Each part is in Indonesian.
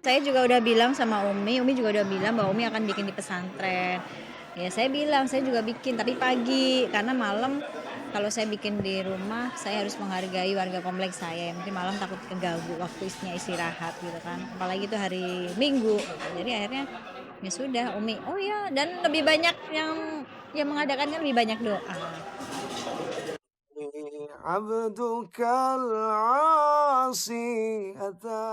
Saya juga udah bilang sama Umi juga udah bilang bahwa Umi akan bikin di pesantren. Ya saya bilang, saya juga bikin tapi pagi, karena malam kalau saya bikin di rumah, saya harus menghargai warga kompleks saya, yang mungkin malam takut keganggu waktu istrinya istirahat gitu kan. Apalagi itu hari Minggu. Jadi akhirnya ya sudah Umi, oh ya dan lebih banyak yang mengadakan kan lebih banyak doa. عبدك العاصي أتى.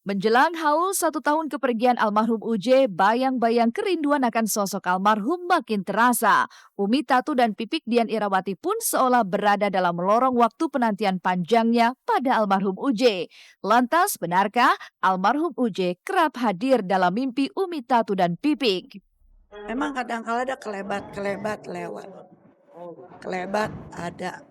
Menjelang haul 1 tahun kepergian almarhum Uje, bayang-bayang kerinduan akan sosok almarhum makin terasa. Umi Tatu dan Pipik Dian Irawati pun seolah berada dalam lorong waktu penantian panjangnya pada almarhum Uje. Lantas, benarkah almarhum Uje kerap hadir dalam mimpi Umi Tatu dan Pipik? Memang kadang-kala ada kelebat-kelebat lewat. Kelebat ada.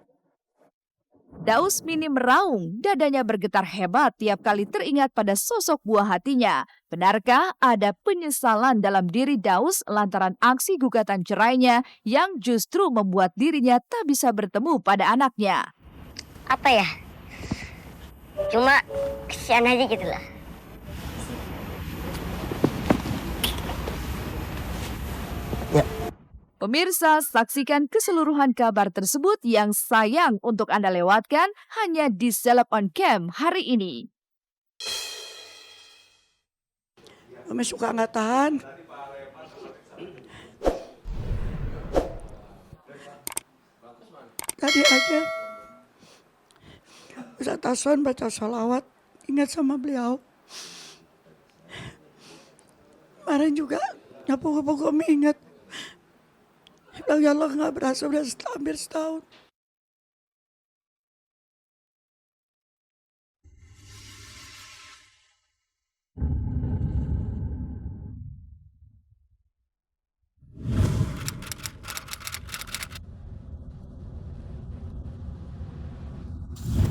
Daus Mini meraung, dadanya bergetar hebat tiap kali teringat pada sosok buah hatinya. Benarkah ada penyesalan dalam diri Daus lantaran aksi gugatan cerainya yang justru membuat dirinya tak bisa bertemu pada anaknya? Apa ya? Cuma kesian aja gitu lah. Pemirsa, saksikan keseluruhan kabar tersebut yang sayang untuk Anda lewatkan hanya di Seleb on Cam hari ini. Umi suka nggak tahan. Tadi aja Ustaz Tason baca sholawat, ingat sama beliau. Kemarin juga nyapu-nyapu Umi ingat. Ya Allah nggak berasa udah hampir setahun.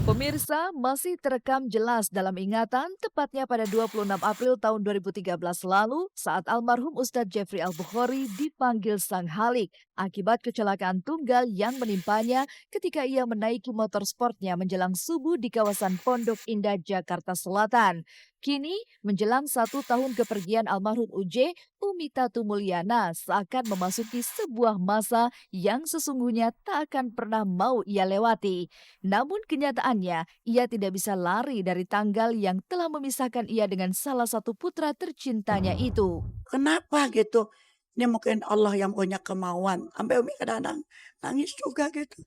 Pemirsa, masih terekam jelas dalam ingatan tepatnya pada 26 April tahun 2013 lalu saat almarhum Ustadz Jeffrey Al-Bukhari dipanggil Sang Halik akibat kecelakaan tunggal yang menimpanya ketika ia menaiki motor sportnya menjelang subuh di kawasan Pondok Indah, Jakarta Selatan. Kini, menjelang 1 tahun kepergian almarhum Uje, Umi Tatu Mulyana seakan memasuki sebuah masa yang sesungguhnya tak akan pernah mau ia lewati. Namun kenyataannya, ia tidak bisa lari dari tanggal yang telah memisahkan ia dengan salah satu putra tercintanya itu. Kenapa gitu? Ini mungkin Allah yang punya kemauan. Sampai Umi kadang-kadang nangis juga gitu.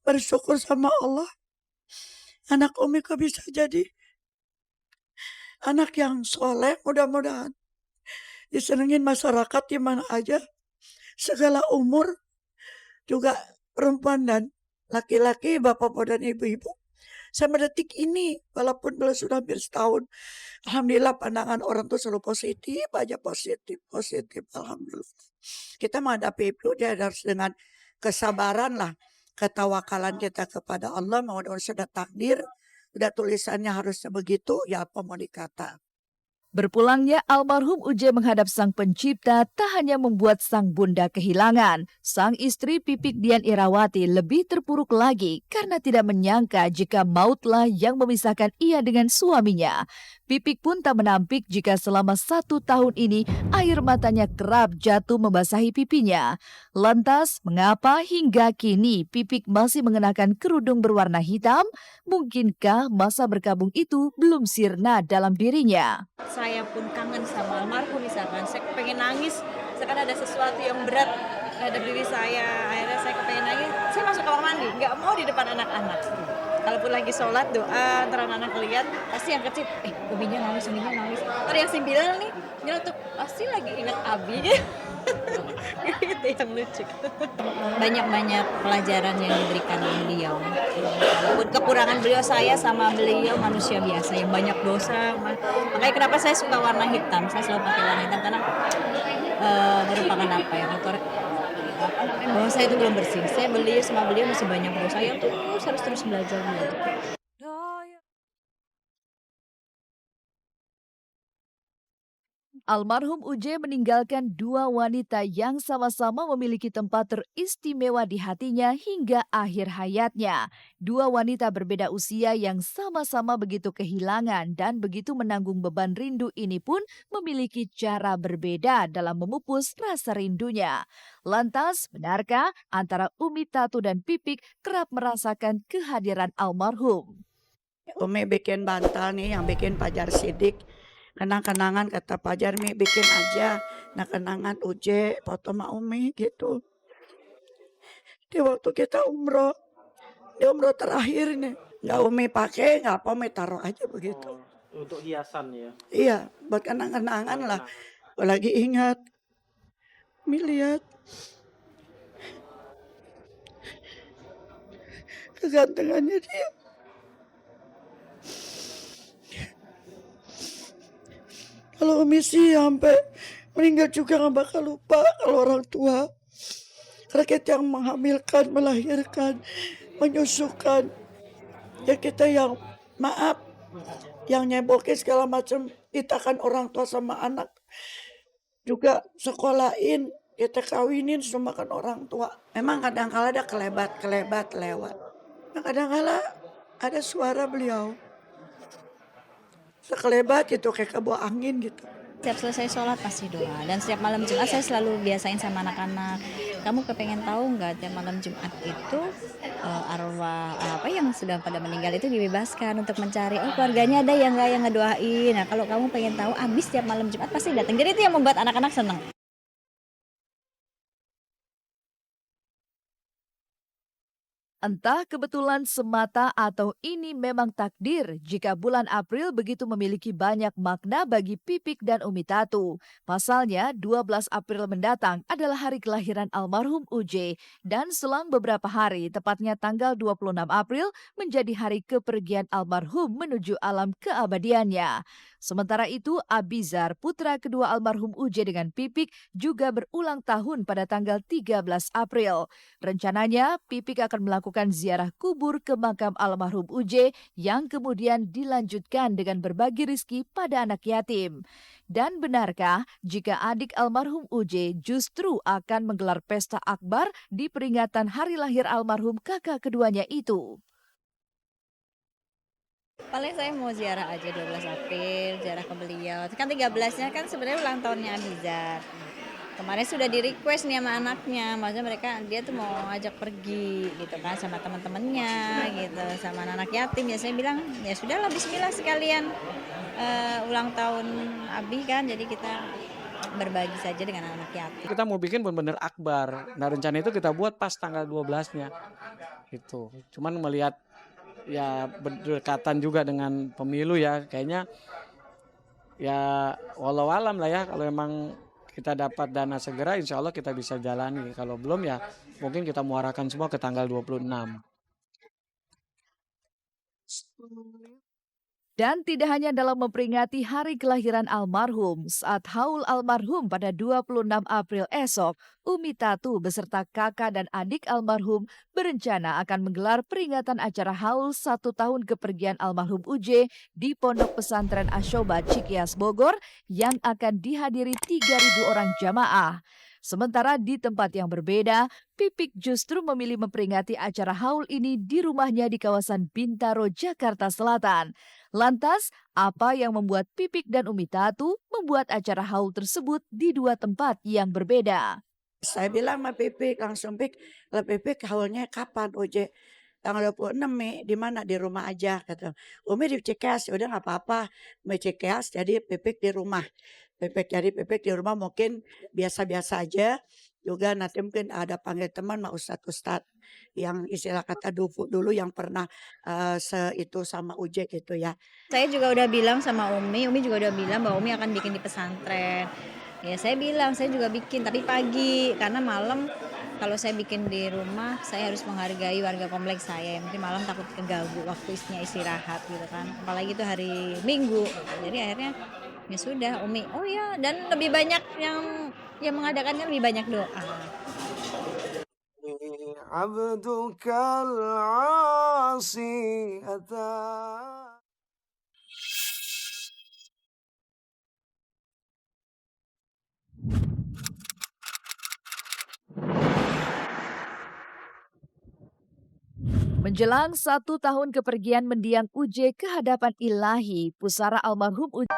Bersyukur sama Allah. Anak Umi kok bisa jadi anak yang soleh, mudah-mudahan disenengin masyarakat di mana aja, segala umur, juga perempuan dan laki-laki, bapak-bapak dan ibu-ibu. Sampai detik ini, walaupun belum sudah hampir setahun, alhamdulillah pandangan orang tuh selalu positif aja, positif, alhamdulillah. Kita menghadapi itu dia harus dengan kesabaran lah, ketawakalan kita kepada Allah, mudah-mudahan sudah takdir, udah tulisannya harusnya begitu, ya apa mau dikata. Berpulangnya almarhum Uje menghadap Sang Pencipta tak hanya membuat sang bunda kehilangan. Sang istri Pipik Dian Irawati lebih terpuruk lagi karena tidak menyangka jika mautlah yang memisahkan ia dengan suaminya. Pipik pun tak menampik jika selama 1 tahun ini air matanya kerap jatuh membasahi pipinya. Lantas, mengapa hingga kini Pipik masih mengenakan kerudung berwarna hitam? Mungkinkah masa berkabung itu belum sirna dalam dirinya? Saya pun kangen sama almarhum misalkan, saya pengen nangis, misalkan ada sesuatu yang berat terhadap diri saya, akhirnya saya kepengen nangis, saya masuk kamar mandi, nggak mau di depan anak-anak. Kalaupun lagi sholat, doa, antara anak-anak lihat, pasti yang kecil, uminya nangis, Ntar yang sembilan nih, nyeletuk, pasti lagi ingat Abi. Itu yang lucu. Banyak-banyak pelajaran yang diberikan beliau. Walaupun kekurangan beliau, saya sama beliau manusia biasa yang banyak dosa. Makanya kenapa saya suka warna hitam. Saya selalu pakai warna hitam karena merupakan apa ya, bahwa saya itu belum bersih. Saya beliau sama beliau masih banyak dosa. Saya harus terus belajar. Almarhum UJ meninggalkan dua wanita yang sama-sama memiliki tempat teristimewa di hatinya hingga akhir hayatnya. Dua wanita berbeda usia yang sama-sama begitu kehilangan dan begitu menanggung beban rindu ini pun memiliki cara berbeda dalam memupus rasa rindunya. Lantas, benarkah antara Umi Tatu dan Pipik kerap merasakan kehadiran almarhum? Umi bikin bantal nih yang bikin Pajar Sidik. Kenang-kenangan kata Pajar, Mi bikin aja. Nah kenangan Uje, foto sama Umi gitu. Di waktu kita umroh, di umroh terakhir nih. Nggak Umi pakai, nggak apa Umi taruh aja begitu. Untuk hiasan ya. Iya, buat kenang-kenangan lah. Lagi ingat, Mi lihat kegantengannya dia. Kalau Umi sih sampai meninggal juga nggak bakal lupa kalau orang tua. Karena kita yang menghamilkan, melahirkan, menyusukan. Ya kita yang maaf, yang nyebokin segala macam. Kita kan orang tua sama anak. Juga sekolahin, kita kawinin semua kan orang tua. Memang kadang-kala ada kelebat lewat. Kadang-kala ada suara beliau. Sekelebat gitu kayak kebawa angin gitu. Setiap selesai sholat pasti doa. Dan setiap malam Jumat saya selalu biasain sama anak-anak. Kamu kepengen tahu nggak tiap malam Jumat itu arwah apa yang sudah pada meninggal itu dibebaskan untuk mencari keluarganya ada yang nggak yang ngedoain. Nah kalau kamu pengen tahu abis tiap malam Jumat pasti datang. Jadi itu yang membuat anak-anak senang. Entah kebetulan semata atau ini memang takdir jika bulan April begitu memiliki banyak makna bagi Pipik dan Umi Tatu. Pasalnya 12 April mendatang adalah hari kelahiran almarhum UJ dan selang beberapa hari, tepatnya tanggal 26 April, menjadi hari kepergian almarhum menuju alam keabadiannya. Sementara itu, Abizar, putra kedua almarhum UJ dengan Pipik, juga berulang tahun pada tanggal 13 April. Rencananya, Pipik akan melakukan ziarah kubur ke makam almarhum UJ yang kemudian dilanjutkan dengan berbagi rizki pada anak yatim. Dan benarkah jika adik almarhum UJ justru akan menggelar pesta akbar di peringatan hari lahir almarhum kakak keduanya itu? Paling saya mau ziarah aja 12 April, ziarah ke beliau. Kan 13-nya kan sebenarnya ulang tahunnya Abizar. Kemarin sudah di request nih sama anaknya, maksudnya dia tuh mau ngajak pergi gitu kan sama teman-temannya gitu, sama anak yatim. Ya saya bilang ya sudahlah bismillah sekalian ulang tahun Abi kan, jadi kita berbagi saja dengan anak yatim. Kita mau bikin benar-benar akbar. Nah rencana itu kita buat pas tanggal 12-nya. Gitu. Cuman melihat ya berdekatan juga dengan pemilu ya, kayaknya ya walau alam lah ya, kalau emang kita dapat dana segera insya Allah kita bisa jalani, kalau belum ya mungkin kita muarakan semua ke tanggal 26. Dan tidak hanya dalam memperingati hari kelahiran almarhum, saat haul almarhum pada 26 April esok, Umi Tatu beserta kakak dan adik almarhum berencana akan menggelar peringatan acara haul 1 tahun kepergian almarhum UJ di Pondok Pesantren Ashobat Cikias Bogor yang akan dihadiri 3.000 orang jamaah. Sementara di tempat yang berbeda, Pipik justru memilih memperingati acara haul ini di rumahnya di kawasan Bintaro, Jakarta Selatan. Lantas, apa yang membuat Pipik dan Umi Tatu membuat acara haul tersebut di dua tempat yang berbeda? Saya bilang sama Pipik, langsung kalau Pipik haulnya kapan Uje? Tanggal 26 Mei, di mana? Di rumah aja kata. Umi di Cikeas, udah nggak apa-apa. Umi Cikeas, jadi Pipik di rumah. Pipik di rumah mungkin biasa-biasa aja. Juga nanti mungkin ada panggil teman sama ustadz-ustadz yang istilah kata dulu yang pernah itu sama Uje gitu ya. Saya juga udah bilang sama Umi juga udah bilang bahwa Umi akan bikin di pesantren. Ya saya bilang saya juga bikin tapi pagi karena malam kalau saya bikin di rumah saya harus menghargai warga kompleks saya. Mungkin malam takut keganggu waktu istrinya istirahat gitu kan. Apalagi itu hari Minggu. Jadi akhirnya ya sudah Umi. Oh ya, dan lebih banyak yang mengadakannya lebih banyak doa. عبدك العاصي أتى Menjelang 1 tahun kepergian mendiang Uje ke hadapan ilahi, pusara almarhum Uje